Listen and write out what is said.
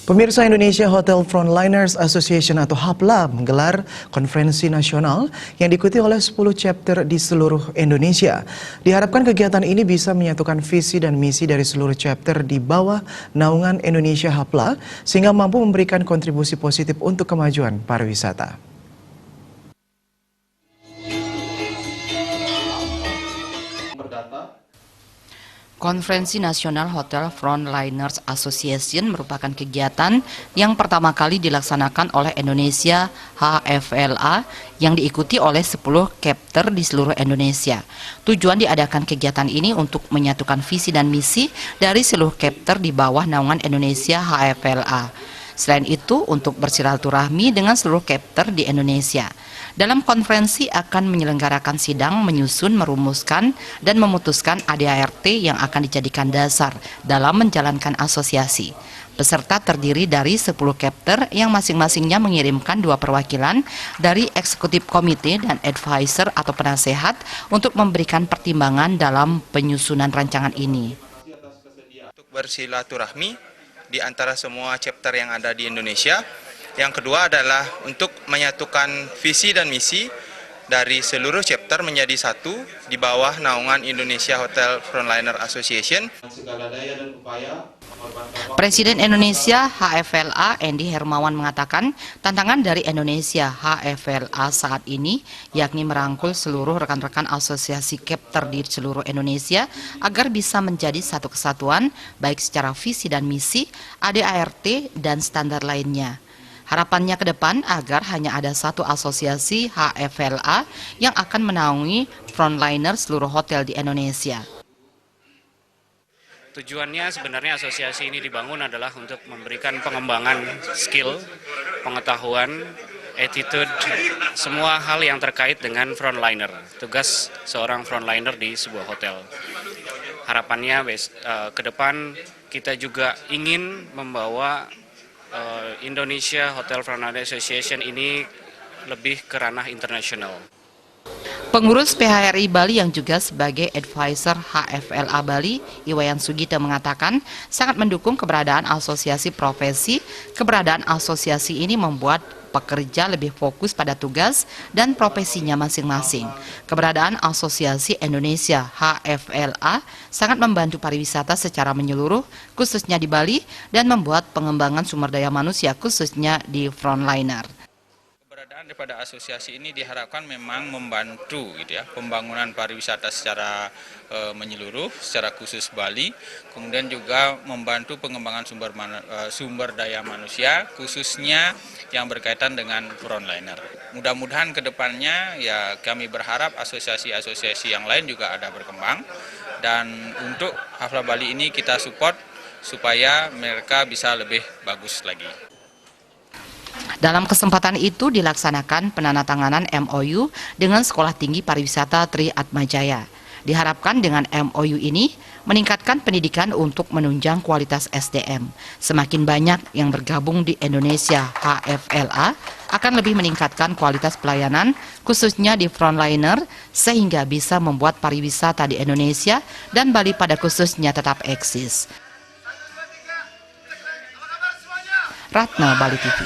Pemirsa, Indonesia Hotel Frontliners Association atau HAPLA menggelar konferensi nasional yang diikuti oleh 10 chapter di seluruh Indonesia. Diharapkan kegiatan ini bisa menyatukan visi dan misi dari seluruh chapter di bawah naungan Indonesia HAPLA sehingga mampu memberikan kontribusi positif untuk kemajuan pariwisata. Konferensi Nasional Hotel Frontliners Association merupakan kegiatan yang pertama kali dilaksanakan oleh Indonesia HFLA yang diikuti oleh 10 chapter di seluruh Indonesia. Tujuan diadakan kegiatan ini untuk menyatukan visi dan misi dari seluruh chapter di bawah naungan Indonesia HFLA. Selain itu, untuk bersilaturahmi dengan seluruh chapter di Indonesia. Dalam konferensi akan menyelenggarakan sidang menyusun, merumuskan, dan memutuskan ADART yang akan dijadikan dasar dalam menjalankan asosiasi. Peserta terdiri dari 10 chapter yang masing-masingnya mengirimkan 2 perwakilan dari eksekutif komite dan advisor atau penasehat untuk memberikan pertimbangan dalam penyusunan rancangan ini. Untuk bersilaturahmi di antara semua chapter yang ada di Indonesia. Yang kedua adalah untuk menyatukan visi dan misi dari seluruh chapter menjadi satu di bawah naungan Indonesia Hotel Frontliner Association. Presiden Indonesia HFLA Andy Hermawan mengatakan tantangan dari Indonesia HFLA saat ini yakni merangkul seluruh rekan-rekan asosiasi chapter di seluruh Indonesia agar bisa menjadi satu kesatuan baik secara visi dan misi, ADART dan standar lainnya. Harapannya ke depan agar hanya ada satu asosiasi HFLA yang akan menaungi frontliner seluruh hotel di Indonesia. Tujuannya sebenarnya asosiasi ini dibangun adalah untuk memberikan pengembangan skill, pengetahuan, attitude, semua hal yang terkait dengan frontliner, tugas seorang frontliner di sebuah hotel. Harapannya ke depan kita juga ingin membawa Indonesia Hotel Frontliner Association ini lebih ke ranah internasional. Pengurus PHRI Bali yang juga sebagai advisor HFLA Bali, Iwayan Sugito mengatakan sangat mendukung keberadaan asosiasi profesi. Keberadaan asosiasi ini membuat pekerja lebih fokus pada tugas dan profesinya masing-masing. Keberadaan Asosiasi Indonesia HFLA sangat membantu pariwisata secara menyeluruh, khususnya di Bali, dan membuat pengembangan sumber daya manusia khususnya di frontliner. Keberadaan daripada asosiasi ini diharapkan memang membantu pembangunan pariwisata secara menyeluruh, secara khusus Bali, kemudian juga membantu pengembangan sumber daya manusia khususnya yang berkaitan dengan frontliner. Mudah-mudahan ke depannya ya kami berharap asosiasi-asosiasi yang lain juga ada berkembang, dan untuk HFLA Bali ini kita support supaya mereka bisa lebih bagus lagi. Dalam kesempatan itu dilaksanakan penandatanganan MOU dengan Sekolah Tinggi Pariwisata Tri Atmajaya. Diharapkan dengan MOU ini meningkatkan pendidikan untuk menunjang kualitas SDM. Semakin banyak yang bergabung di Indonesia HFLA akan lebih meningkatkan kualitas pelayanan khususnya di frontliner sehingga bisa membuat pariwisata di Indonesia dan Bali pada khususnya tetap eksis. Ratna, Bali TV.